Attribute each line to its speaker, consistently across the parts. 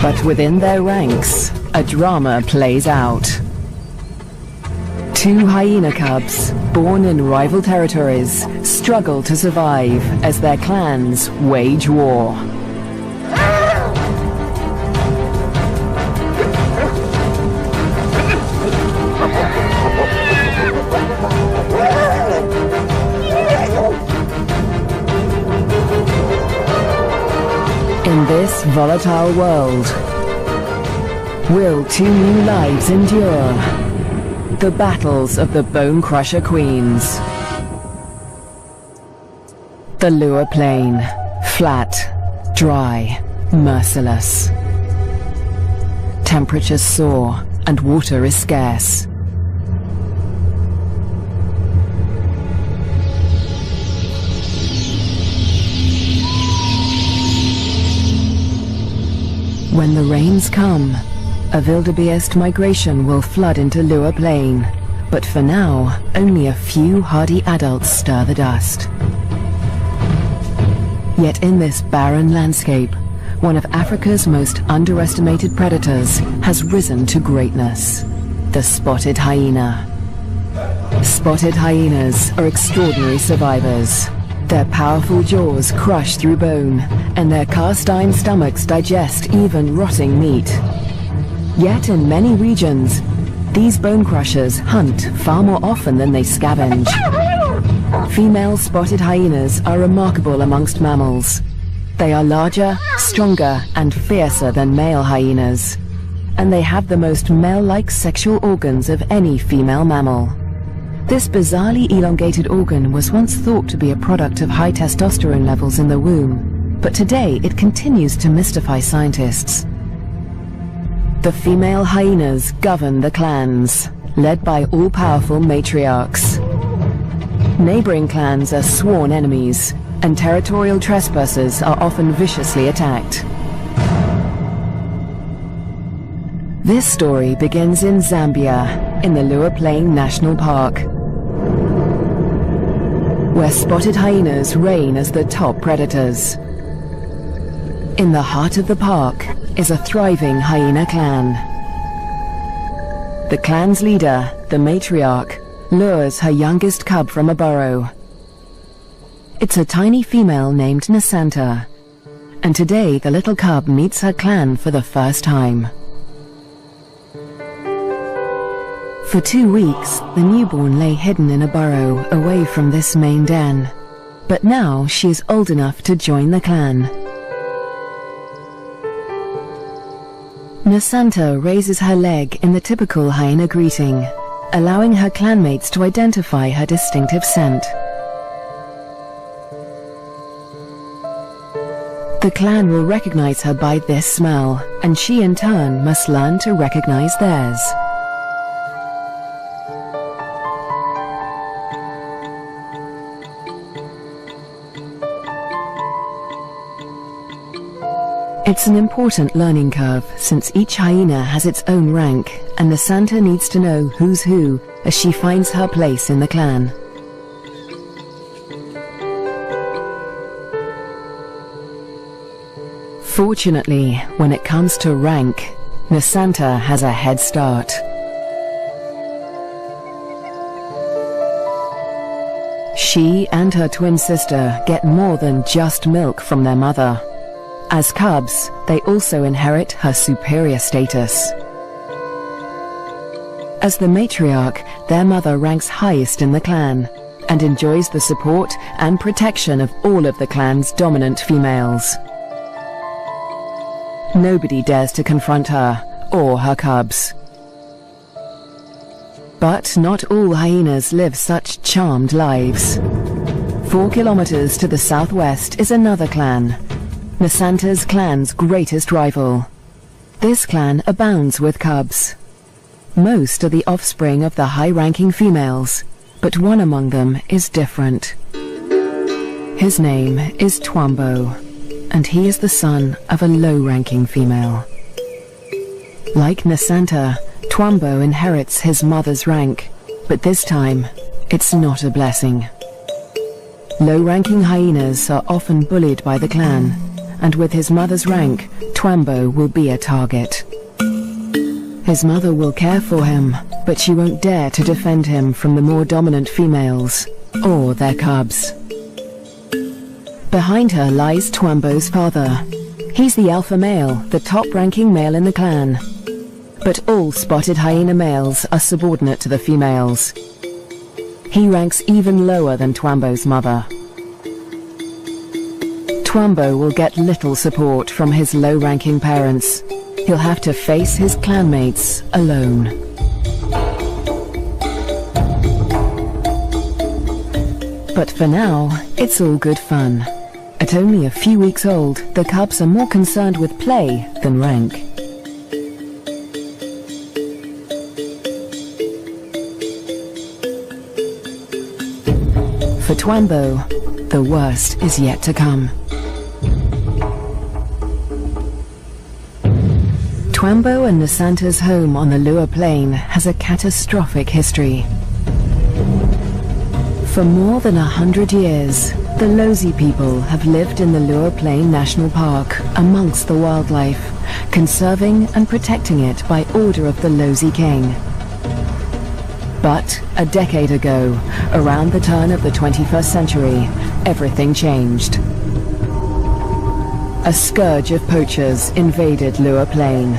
Speaker 1: But within their ranks, a drama plays out. Two hyena cubs, born in rival territories, struggle to survive as their clans wage war. In this volatile world, will two new lives endure? The battles of the Bone Crusher Queens. The Lua Plain, flat, dry, merciless. Temperatures soar and water is scarce. When the rains come, a wildebeest migration will flood into Lua Plain, but for now, only a few hardy adults stir the dust. Yet in this barren landscape, one of Africa's most underestimated predators has risen to greatness: the spotted hyena. Spotted hyenas are extraordinary survivors. Their powerful jaws crush through bone, and their cast-iron stomachs digest even rotting meat. Yet in many regions, these bone crushers hunt far more often than they scavenge. Female spotted hyenas are remarkable amongst mammals. They are larger, stronger, and fiercer than male hyenas, and they have the most male-like sexual organs of any female mammal. This bizarrely elongated organ was once thought to be a product of high testosterone levels in the womb, but today it continues to mystify scientists. The female hyenas govern the clans, led by all-powerful matriarchs. Neighboring clans are sworn enemies, and territorial trespassers are often viciously attacked. This story begins in Zambia, in the Lua Plain National Park, where spotted hyenas reign as the top predators. In the heart of the park is a thriving hyena clan. The clan's leader, the matriarch, lures her youngest cub from a burrow. It's a tiny female named Nasanta, and today the little cub meets her clan for the first time. For 2 weeks, the newborn lay hidden in a burrow away from this main den, but now she is old enough to join the clan. Nasanta raises her leg in the typical hyena greeting, allowing her clanmates to identify her distinctive scent. The clan will recognize her by this smell, and she in turn must learn to recognize theirs. It's an important learning curve, since each hyena has its own rank, and Nasanta needs to know who's who as she finds her place in the clan. Fortunately, when it comes to rank, Nasanta has a head start. She and her twin sister get more than just milk from their mother. As cubs, they also inherit her superior status. As the matriarch, their mother ranks highest in the clan, and enjoys the support and protection of all of the clan's dominant females. Nobody dares to confront her, or her cubs. But not all hyenas live such charmed lives. 4 kilometers to the southwest is another clan, Nasanta's clan's greatest rival. This clan abounds with cubs. Most are the offspring of the high-ranking females, but one among them is different. His name is Twambo, and he is the son of a low-ranking female. Like Nasanta, Twambo inherits his mother's rank, but this time, it's not a blessing. Low-ranking hyenas are often bullied by the clan, and with his mother's rank, Twambo will be a target. His mother will care for him, but she won't dare to defend him from the more dominant females, or their cubs. Behind her lies Twambo's father. He's the alpha male, the top-ranking male in the clan. But all spotted hyena males are subordinate to the females. He ranks even lower than Twambo's mother. Twambo will get little support from his low-ranking parents. He'll have to face his clanmates alone. But for now, it's all good fun. At only a few weeks old, the cubs are more concerned with play than rank. For Twambo, the worst is yet to come. Twambo and Nasanta's home on the Lua Plain has a catastrophic history. For more than 100 years, the Lozi people have lived in the Lua Plain National Park amongst the wildlife, conserving and protecting it by order of the Lozi King. But a decade ago, around the turn of the 21st century, everything changed. A scourge of poachers invaded Lua Plain.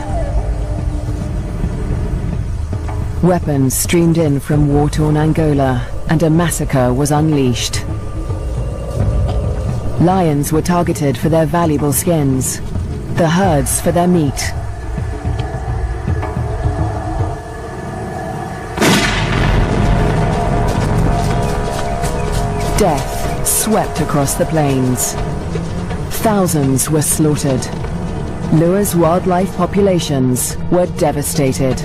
Speaker 1: Weapons streamed in from war-torn Angola, and a massacre was unleashed. Lions were targeted for their valuable skins, the herds for their meat. Death swept across the plains. Thousands were slaughtered. Lua's wildlife populations were devastated.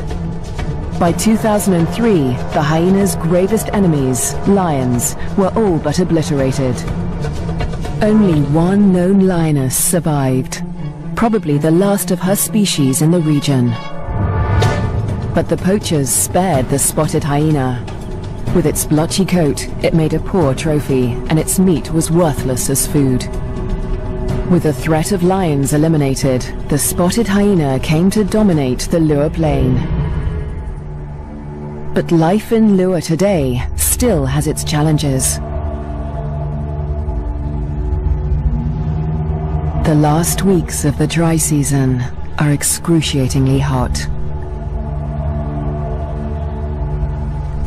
Speaker 1: By 2003, the hyena's gravest enemies, lions, were all but obliterated. Only one known lioness survived, probably the last of her species in the region. But the poachers spared the spotted hyena. With its blotchy coat, it made a poor trophy, and its meat was worthless as food. With the threat of lions eliminated, the spotted hyena came to dominate the Lua Plain. But life in Lua today still has its challenges. The last weeks of the dry season are excruciatingly hot.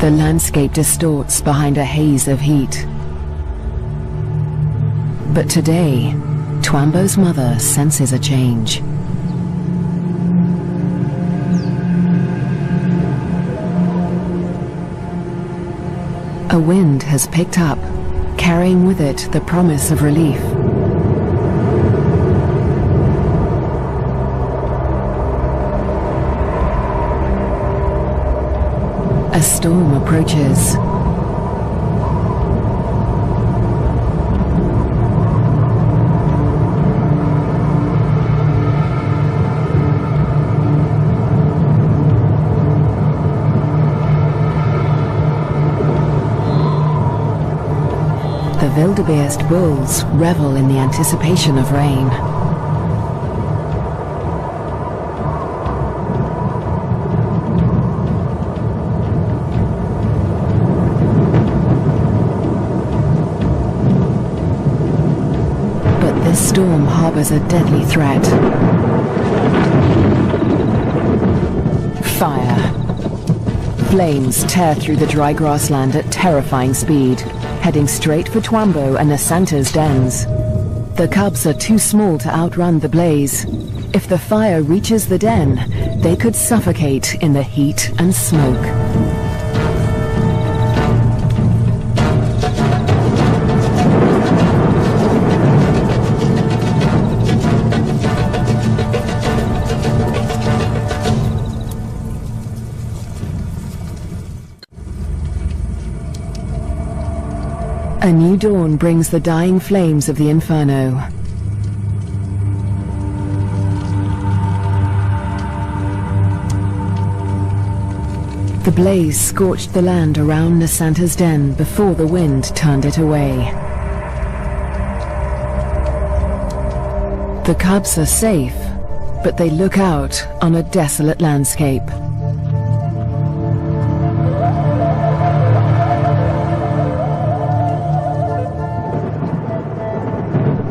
Speaker 1: The landscape distorts behind a haze of heat. But today, Twambo's mother senses a change. A wind has picked up, carrying with it the promise of relief. A storm approaches. The wildebeest bulls revel in the anticipation of rain. But this storm harbors a deadly threat. Fire. Flames tear through the dry grassland at terrifying speed, heading straight for Twambo and Nasanta's dens. The cubs are too small to outrun the blaze. If the fire reaches the den, they could suffocate in the heat and smoke. A new dawn brings the dying flames of the inferno. The blaze scorched the land around Nasanta's den before the wind turned it away. The cubs are safe, but they look out on a desolate landscape.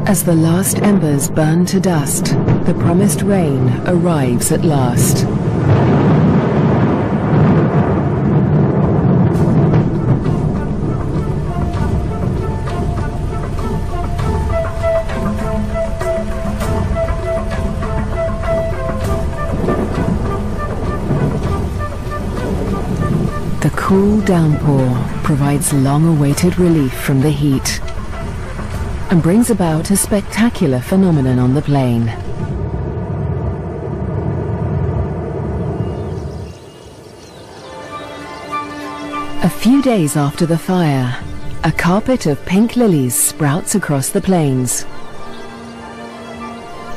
Speaker 1: As the last embers burn to dust, the promised rain arrives at last. The cool downpour provides long-awaited relief from the heat and brings about a spectacular phenomenon on the plain. A few days after the fire, a carpet of pink lilies sprouts across the plains.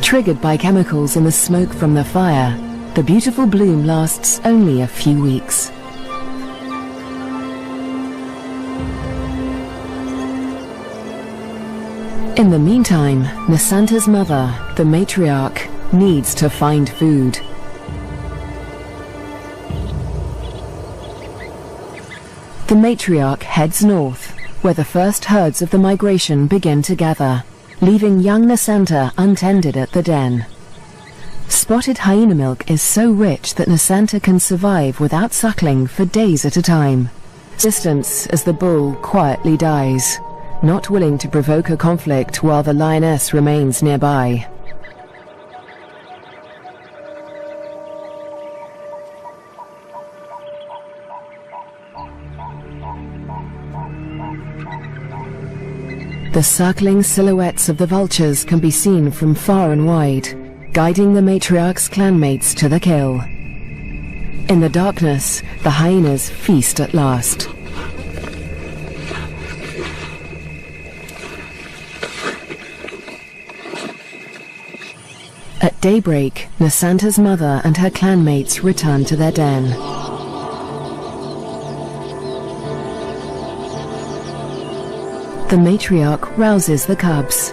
Speaker 1: Triggered by chemicals in the smoke from the fire, the beautiful bloom lasts only a few weeks. In the meantime, Nasanta's mother, the matriarch, needs to find food. The matriarch heads north, where the first herds of the migration begin to gather, leaving young Nasanta untended at the den. Spotted hyena milk is so rich that Nasanta can survive without suckling for days at a time. Distance as the bull quietly dies, not willing to provoke a conflict while the lioness remains nearby. The circling silhouettes of the vultures can be seen from far and wide, guiding the matriarch's clanmates to the kill. In the darkness, the hyenas feast at last. At daybreak, Nasanta's mother and her clanmates return to their den. The matriarch rouses the cubs.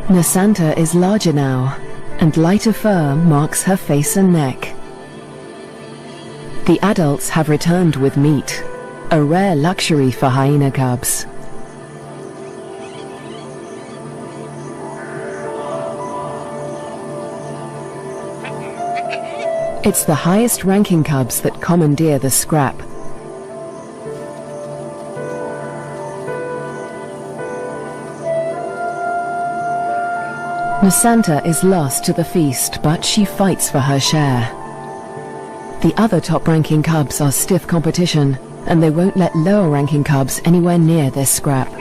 Speaker 1: Nasanta is larger now, and lighter fur marks her face and neck. The adults have returned with meat, a rare luxury for hyena cubs. It's the highest-ranking cubs that commandeer the scrap. Nasanta is lost to the feast, but she fights for her share. The other top-ranking cubs are stiff competition, and they won't let lower-ranking cubs anywhere near this scrap.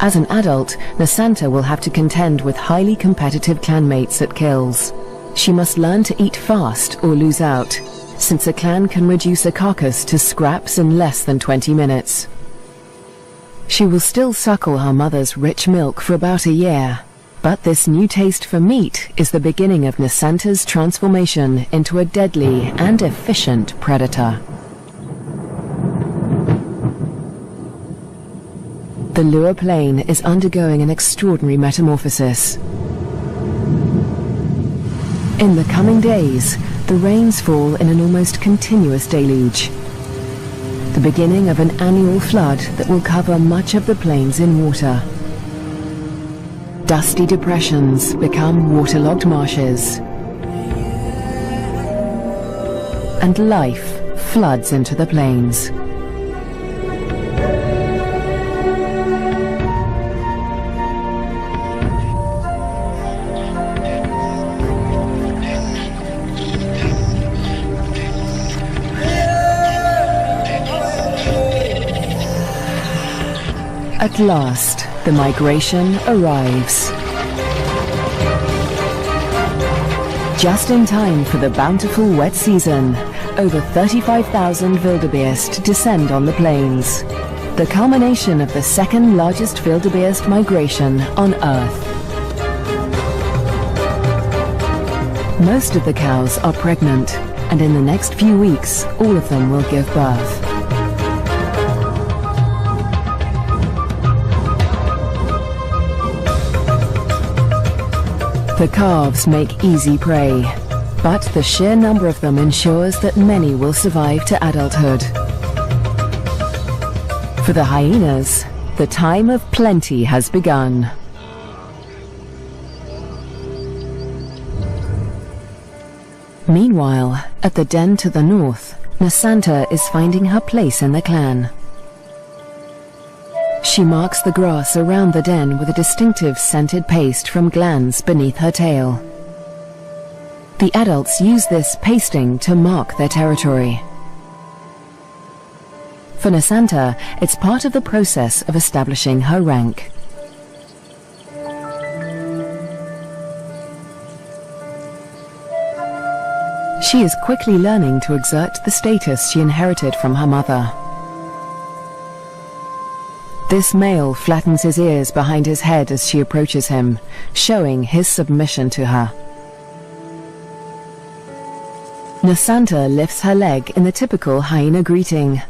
Speaker 1: As an adult, Nasanta will have to contend with highly competitive clanmates at kills. She must learn to eat fast or lose out, since a clan can reduce a carcass to scraps in less than 20 minutes. She will still suckle her mother's rich milk for about a year, but this new taste for meat is the beginning of Nasanta's transformation into a deadly and efficient predator. The Lua Plain is undergoing an extraordinary metamorphosis. In the coming days, the rains fall in an almost continuous deluge, the beginning of an annual flood that will cover much of the plains in water. Dusty depressions become waterlogged marshes, and life floods into the plains. At last, the migration arrives. Just in time for the bountiful wet season, over 35,000 wildebeest descend on the plains, the culmination of the second largest wildebeest migration on Earth. Most of the cows are pregnant, and in the next few weeks, all of them will give birth. The calves make easy prey, but the sheer number of them ensures that many will survive to adulthood. For the hyenas, the time of plenty has begun. Meanwhile, at the den to the north, Nasanta is finding her place in the clan. She marks the grass around the den with a distinctive scented paste from glands beneath her tail. The adults use this pasting to mark their territory. For Nasanta, it's part of the process of establishing her rank. She is quickly learning to exert the status she inherited from her mother. This male flattens his ears behind his head as she approaches him, showing his submission to her. Nasanta lifts her leg in the typical hyena greeting,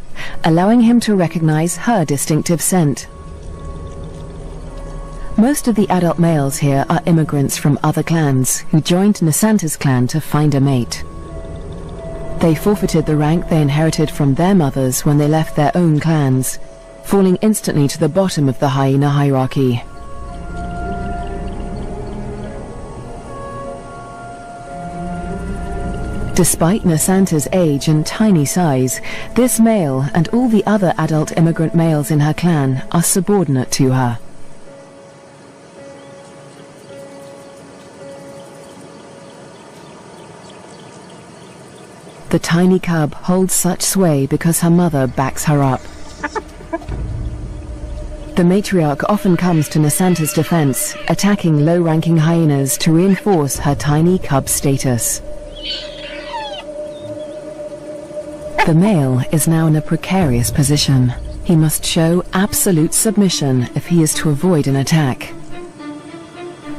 Speaker 1: allowing him to recognize her distinctive scent. Most of the adult males here are immigrants from other clans who joined Nasanta's clan to find a mate. They forfeited the rank they inherited from their mothers when they left their own clans, falling instantly to the bottom of the hyena hierarchy. Despite Nasanta's age and tiny size, this male and all the other adult immigrant males in her clan are subordinate to her. The tiny cub holds such sway because her mother backs her up. The matriarch often comes to Nasanta's defense, attacking low-ranking hyenas to reinforce her tiny cub status. The male is now in a precarious position. He must show absolute submission if he is to avoid an attack.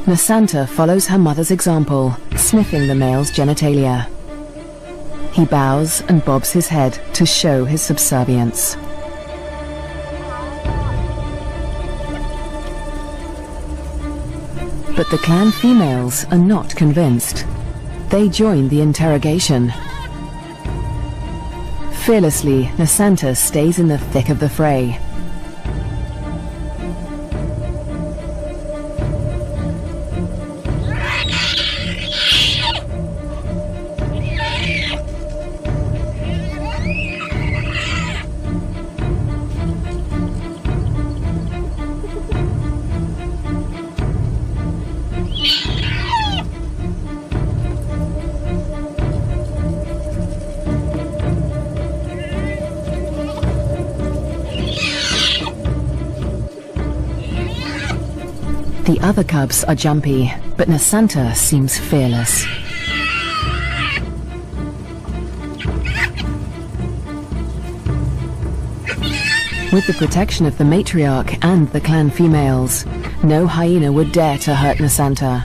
Speaker 1: Nasanta follows her mother's example, sniffing the male's genitalia. He bows and bobs his head to show his subservience. But the clan females are not convinced. They join the interrogation. Fearlessly, Nasanta stays in the thick of the fray. The other cubs are jumpy, but Nasanta seems fearless. With the protection of the matriarch and the clan females, no hyena would dare to hurt Nasanta.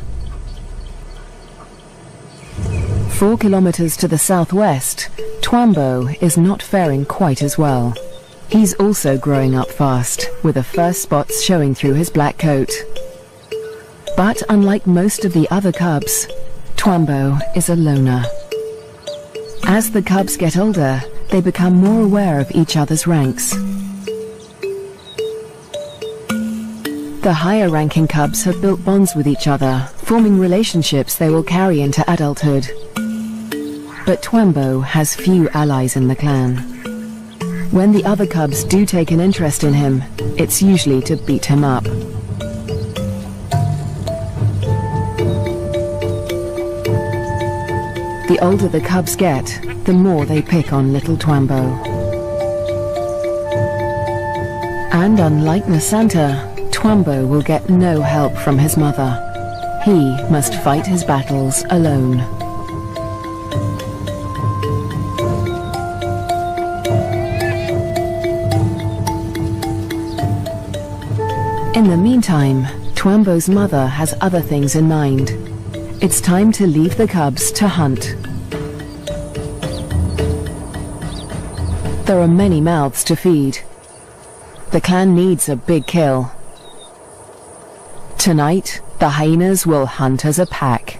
Speaker 1: 4 kilometers to the southwest, Twambo is not faring quite as well. He's also growing up fast, with the first spots showing through his black coat. But unlike most of the other cubs, Twambo is a loner. As the cubs get older, they become more aware of each other's ranks. The higher-ranking cubs have built bonds with each other, forming relationships they will carry into adulthood. But Twambo has few allies in the clan. When the other cubs do take an interest in him, it's usually to beat him up. The older the cubs get, the more they pick on little Twambo. And unlike Nasanta, Twambo will get no help from his mother. He must fight his battles alone. In the meantime, Twambo's mother has other things in mind. It's time to leave the cubs to hunt. There are many mouths to feed. The clan needs a big kill. Tonight, The hyenas will hunt as a pack.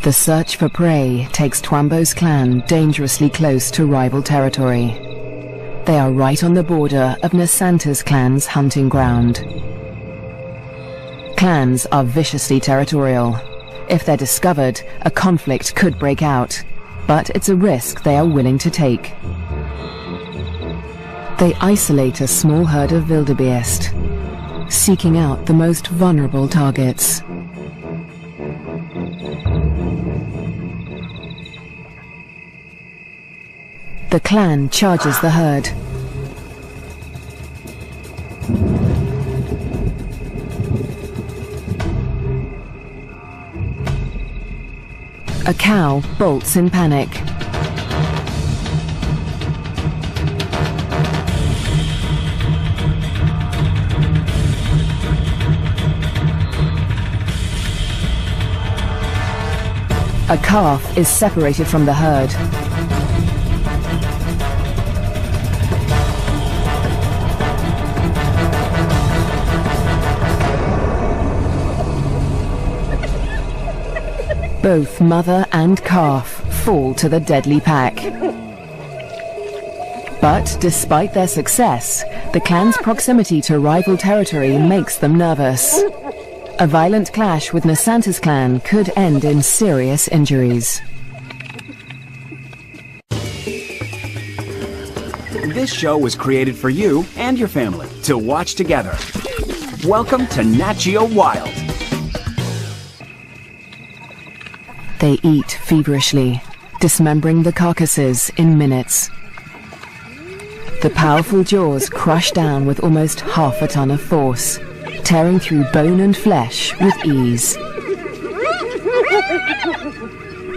Speaker 1: The search for prey takes Twambo's clan dangerously close to rival territory. They are right on the border of Nasanta's clan's hunting ground. Clans are viciously territorial. If they're discovered, a conflict could break out, but it's a risk they are willing to take. They isolate a small herd of wildebeest, seeking out the most vulnerable targets. The clan charges the herd. A cow bolts in panic. A calf is separated from the herd. Both mother and calf fall to the deadly pack. But despite their success, the clan's proximity to rival territory makes them nervous. A violent clash with Nasanta's clan could end in serious injuries.
Speaker 2: This show was created for you and your family to watch together. Welcome to Nat Geo Wild.
Speaker 1: They eat feverishly, dismembering the carcasses in minutes. The powerful jaws crush down with almost half a ton of force, tearing through bone and flesh with ease.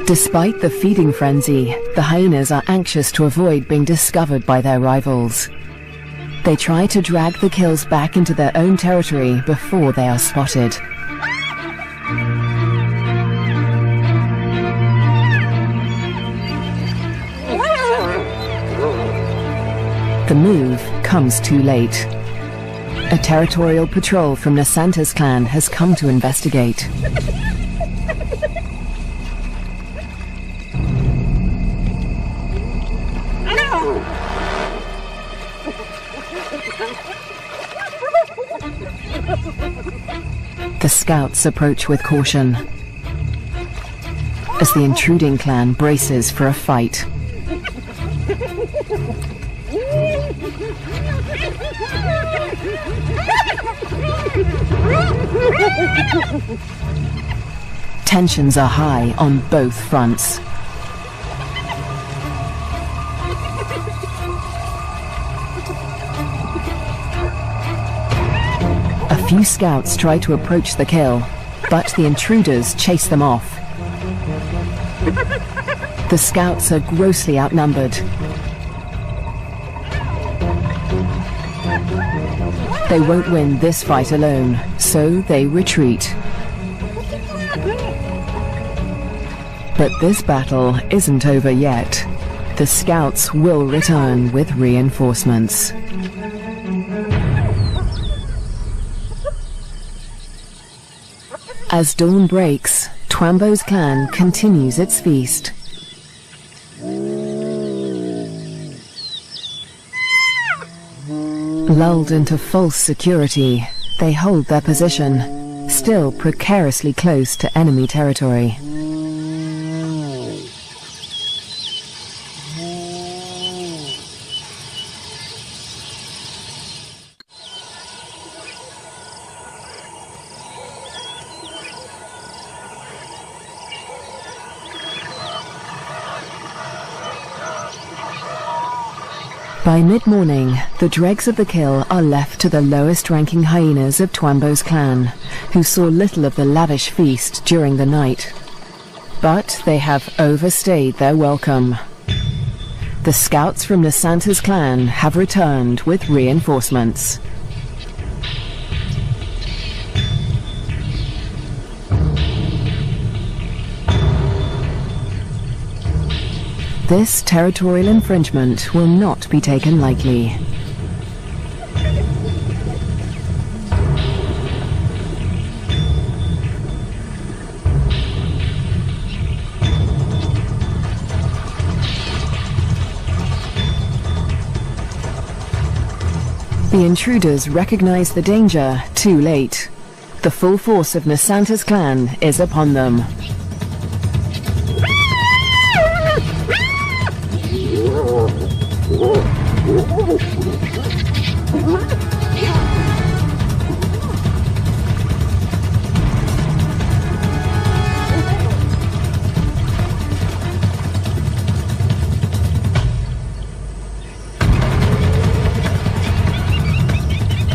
Speaker 1: Despite the feeding frenzy, the hyenas are anxious to avoid being discovered by their rivals. They try to drag the kills back into their own territory before they are spotted. The move comes too late. A territorial patrol from Nasanta's clan has come to investigate. The scouts approach with caution as the intruding clan braces for a fight. Tensions are high on both fronts. A few scouts try to approach the kill, but the intruders chase them off. The scouts are grossly outnumbered. They won't win this fight alone, so they retreat. But this battle isn't over yet. The scouts will return with reinforcements. As dawn breaks, Twambo's clan continues its feast. Lulled into false security, they hold their position, still precariously close to enemy territory. By mid-morning, the dregs of the kill are left to the lowest-ranking hyenas of Twambo's clan, who saw little of the lavish feast during the night. But they have overstayed their welcome. The scouts from Nasanta's clan have returned with reinforcements. This territorial infringement will not be taken lightly. The intruders recognize the danger too late. The full force of Nasanta's clan is upon them.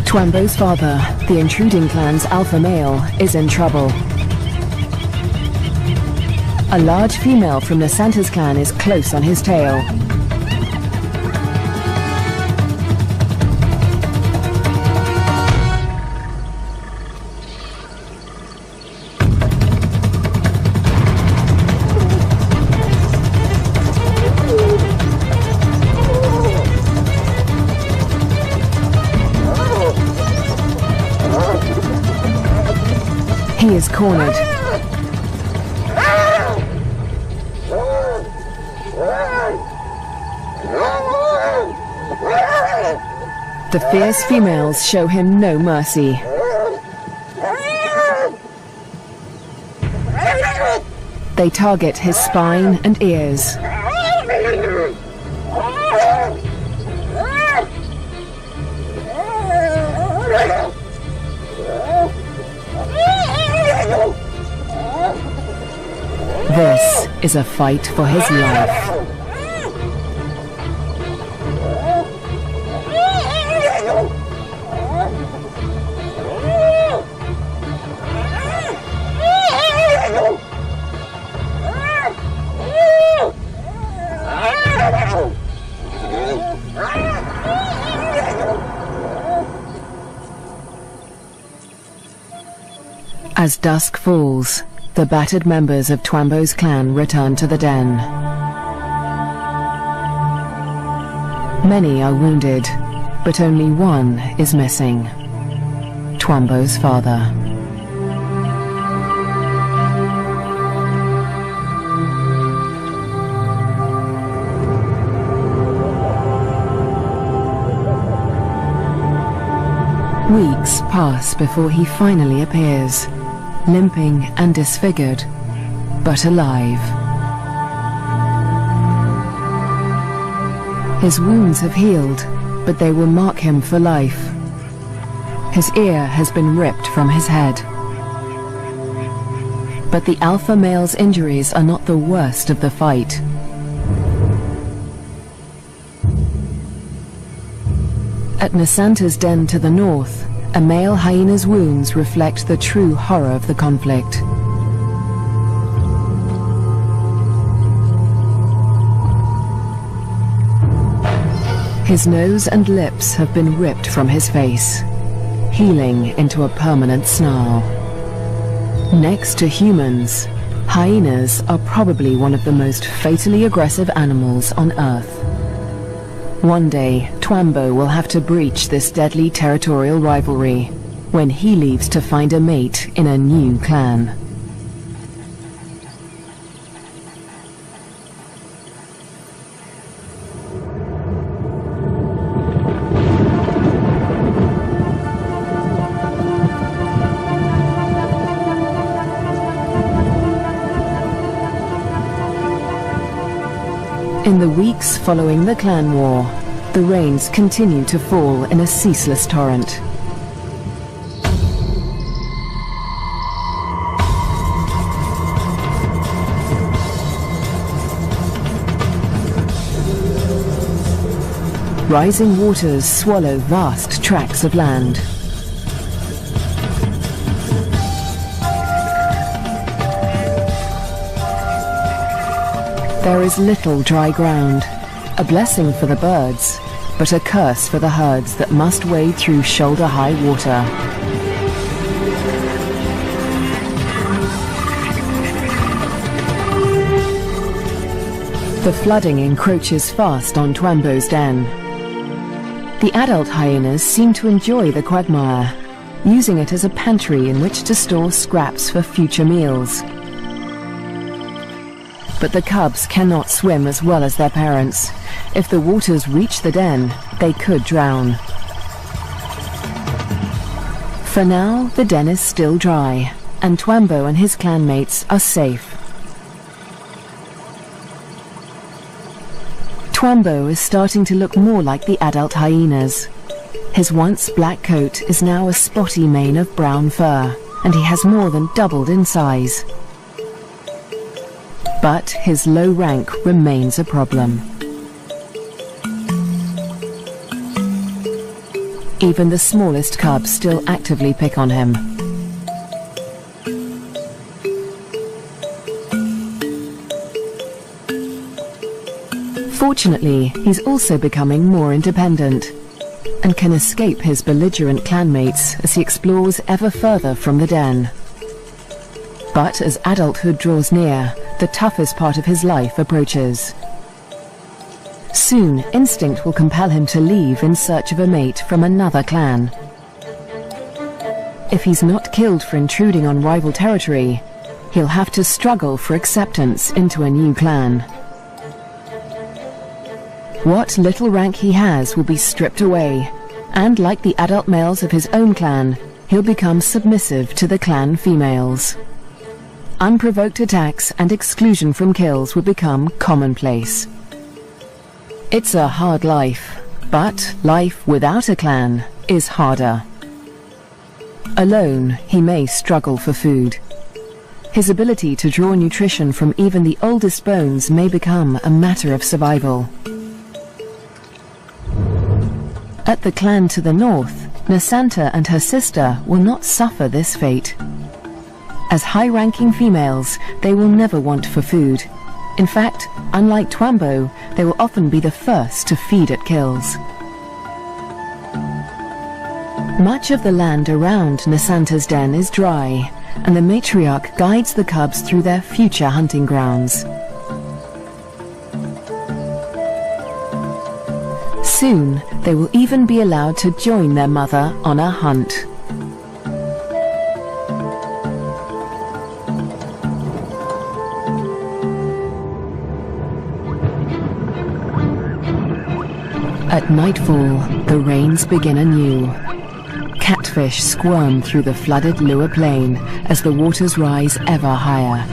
Speaker 1: Twambo's father, the intruding clan's alpha male, is in trouble. A large female from Nasanta's clan is close on his tail. He is cornered. The fierce females show him no mercy. They target his spine and ears. This is a fight for his life. As dusk falls, the battered members of Twambo's clan return to the den. Many are wounded, but only one is missing. Twambo's father. Weeks pass before he finally appears, limping and disfigured, but alive. His wounds have healed, but they will mark him for life. His ear has been ripped from his head. But the alpha male's injuries are not the worst of the fight. At Nasanta's den to the north, a male hyena's wounds reflect the true horror of the conflict. His nose and lips have been ripped from his face, healing into a permanent snarl. Next to humans, hyenas are probably one of the most fatally aggressive animals on Earth. One day, Twambo will have to breach this deadly territorial rivalry when he leaves to find a mate in a new clan. In the weeks following the clan war, the rains continue to fall in a ceaseless torrent. Rising waters swallow vast tracts of land. There is little dry ground, a blessing for the birds, but a curse for the herds that must wade through shoulder-high water. The flooding encroaches fast on Twambo's den. The adult hyenas seem to enjoy the quagmire, using it as a pantry in which to store scraps for future meals. But the cubs cannot swim as well as their parents. If the waters reach the den, they could drown. For now, the den is still dry, and Twambo and his clanmates are safe. Twambo is starting to look more like the adult hyenas. His once black coat is now a spotty mane of brown fur, and he has more than doubled in size. But his low rank remains a problem. Even the smallest cubs still actively pick on him. Fortunately, he's also becoming more independent and can escape his belligerent clanmates as he explores ever further from the den. But as adulthood draws near, the toughest part of his life approaches. Soon, instinct will compel him to leave in search of a mate from another clan. If he's not killed for intruding on rival territory, he'll have to struggle for acceptance into a new clan. What little rank he has will be stripped away, and like the adult males of his own clan, he'll become submissive to the clan females. Unprovoked attacks and exclusion from kills will become commonplace. It's a hard life, but life without a clan is harder. Alone, he may struggle for food. His ability to draw nutrition from even the oldest bones may become a matter of survival. At the clan to the north, Nasanta and her sister will not suffer this fate. As high-ranking females, they will never want for food. In fact, unlike Twambo, they will often be the first to feed at kills. Much of the land around Nasanta's den is dry, and the matriarch guides the cubs through their future hunting grounds. Soon, they will even be allowed to join their mother on a hunt. At nightfall, the rains begin anew. Catfish squirm through the flooded Lua plain as the waters rise ever higher.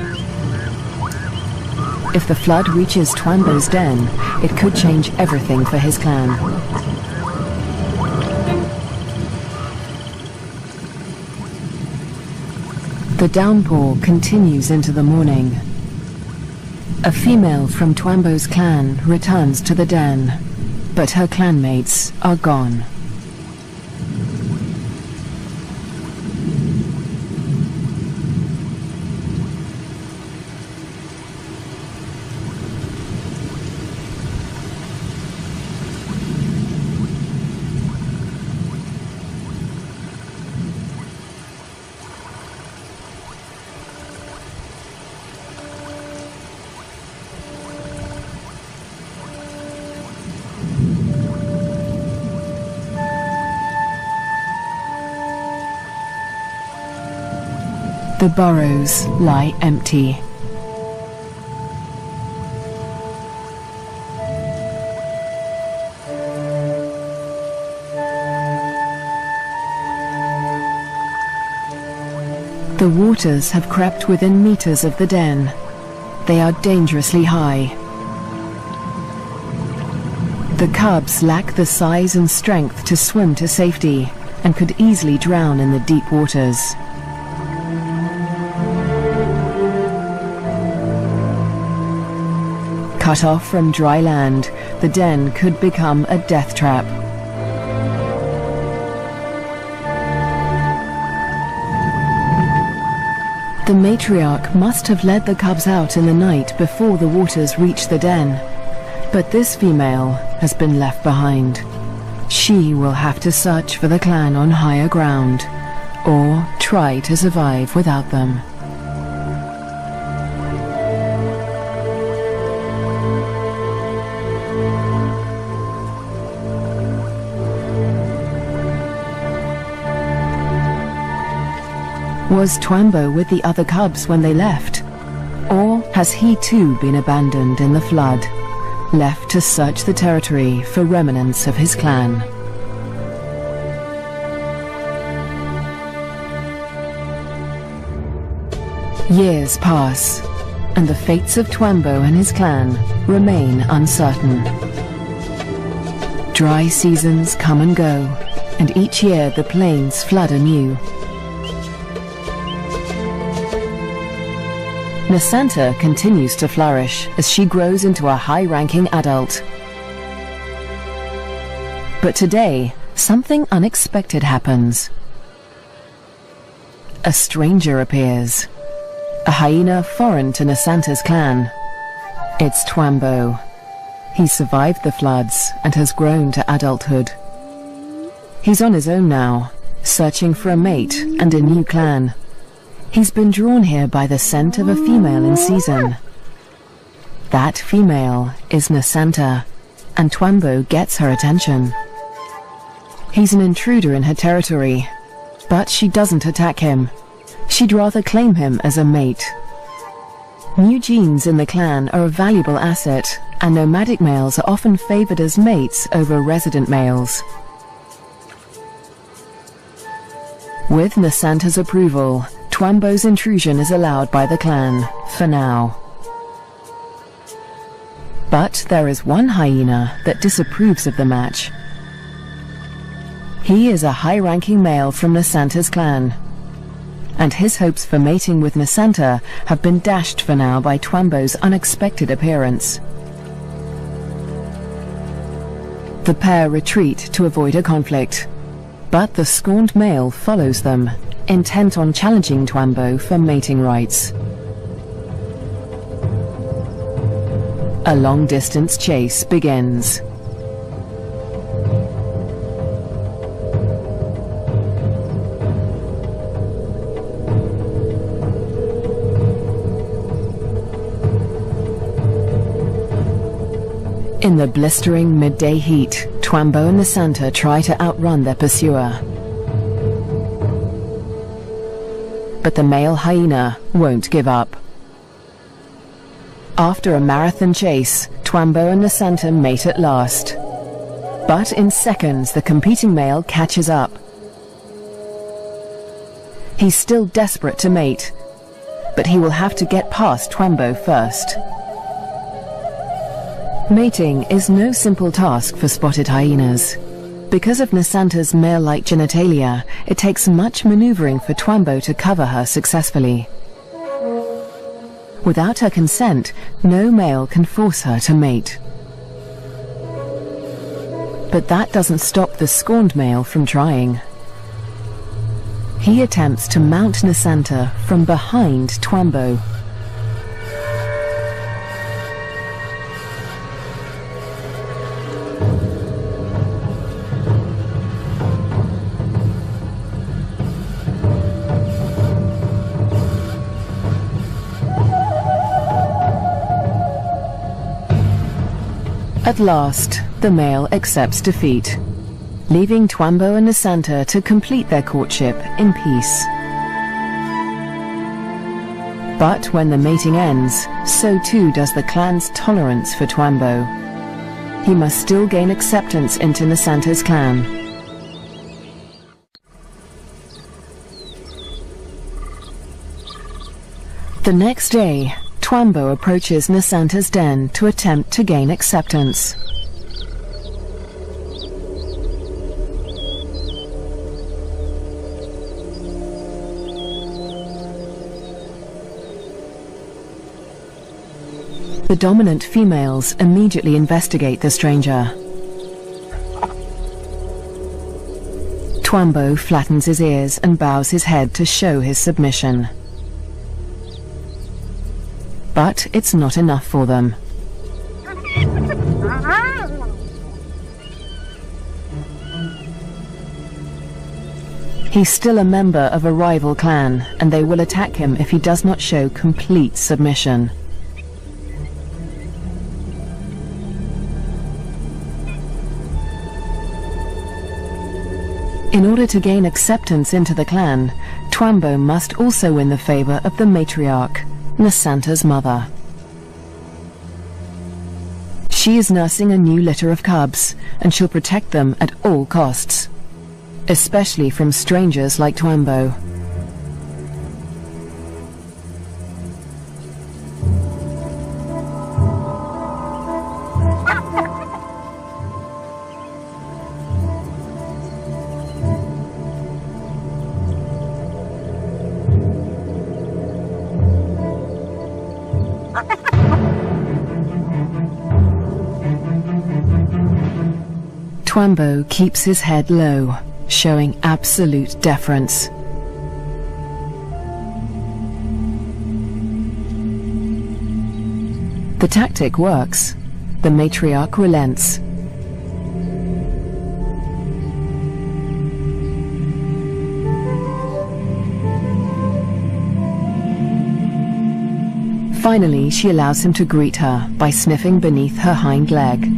Speaker 1: If the flood reaches Twambo's den, it could change everything for his clan. The downpour continues into the morning. A female from Twambo's clan returns to the den, but her clanmates are gone. The burrows lie empty. The waters have crept within meters of the den. They are dangerously high. The cubs lack the size and strength to swim to safety and could easily drown in the deep waters. Cut off from dry land, the den could become a death trap. The matriarch must have led the cubs out in the night before the waters reached the den. But this female has been left behind. She will have to search for the clan on higher ground, or try to survive without them. Was Twambo with the other cubs when they left? Or has he too been abandoned in the flood, left to search the territory for remnants of his clan? Years pass, and the fates of Twambo and his clan remain uncertain. Dry seasons come and go, and each year the plains flood anew. Nasanta continues to flourish as she grows into a high-ranking adult. But today, something unexpected happens. A stranger appears. A hyena foreign to Nasanta's clan. It's Twambo. He's survived the floods and has grown to adulthood. He's on his own now, searching for a mate and a new clan. He's been drawn here by the scent of a female in season. That female is Nasanta, and Twambo gets her attention. He's an intruder in her territory, but she doesn't attack him. She'd rather claim him as a mate. New genes in the clan are a valuable asset, and nomadic males are often favored as mates over resident males. With Nasanta's approval, Twambo's intrusion is allowed by the clan, for now. But there is one hyena that disapproves of the match. He is a high-ranking male from Nasanta's clan, and his hopes for mating with Nasanta have been dashed for now by Twambo's unexpected appearance. The pair retreat to avoid a conflict, but the scorned male follows them, intent on challenging Twambo for mating rights. A long-distance chase begins. In the blistering midday heat, Twambo and Nasanta try to outrun their pursuer. But the male hyena won't give up. After a marathon chase, Twambo and Nasanta mate at last. But in seconds, the competing male catches up. He's still desperate to mate, but he will have to get past Twambo first. Mating is no simple task for spotted hyenas. Because of Nasanta's male-like genitalia, it takes much maneuvering for Twambo to cover her successfully. Without her consent, no male can force her to mate. But that doesn't stop the scorned male from trying. He attempts to mount Nasanta from behind Twambo. At last, the male accepts defeat, leaving Twambo and Nasanta to complete their courtship in peace. But when the mating ends, so too does the clan's tolerance for Twambo. He must still gain acceptance into Nasanta's clan. The next day, Twambo approaches Nasanta's den to attempt to gain acceptance. The dominant females immediately investigate the stranger. Twambo flattens his ears and bows his head to show his submission. But it's not enough for them. He's still a member of a rival clan, and they will attack him if he does not show complete submission. In order to gain acceptance into the clan, Twambo must also win the favor of the matriarch, Nasanta's mother. She is nursing a new litter of cubs, and she'll protect them at all costs, especially from strangers like Twambo. Twambo keeps his head low, showing absolute deference. The tactic works. The matriarch relents. Finally, she allows him to greet her by sniffing beneath her hind leg.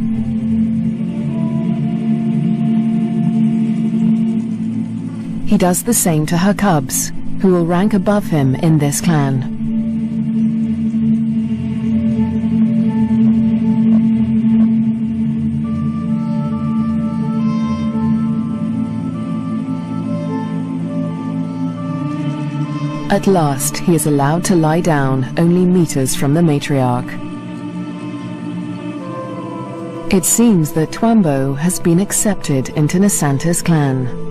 Speaker 1: He does the same to her cubs, who will rank above him in this clan. At last, he is allowed to lie down only meters from the matriarch. It seems that Twambo has been accepted into Nasanta's clan.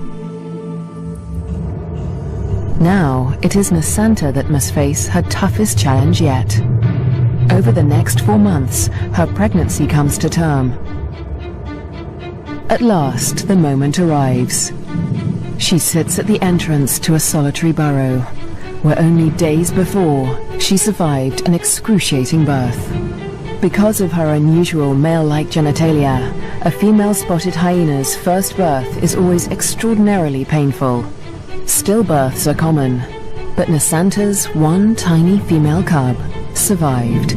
Speaker 1: Now, it is Nasanta that must face her toughest challenge yet. Over the next 4 months, her pregnancy comes to term. At last, the moment arrives. She sits at the entrance to a solitary burrow, where only days before, she survived an excruciating birth. Because of her unusual male-like genitalia, a female spotted hyena's first birth is always extraordinarily painful. Stillbirths are common, but Nasanta's one tiny female cub survived.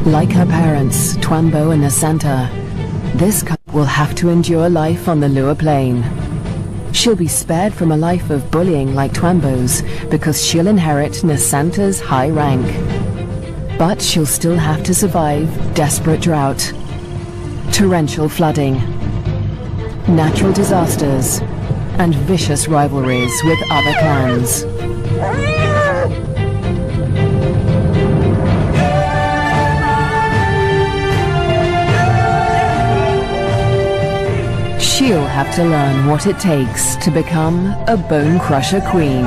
Speaker 1: Like her parents, Twambo and Nasanta, this cub will have to endure life on the lower plane. She'll be spared from a life of bullying like Twambo's because she'll inherit Nasanta's high rank. But she'll still have to survive desperate drought, torrential flooding, natural disasters, and vicious rivalries with other clans. She'll have to learn what it takes to become a bone crusher queen.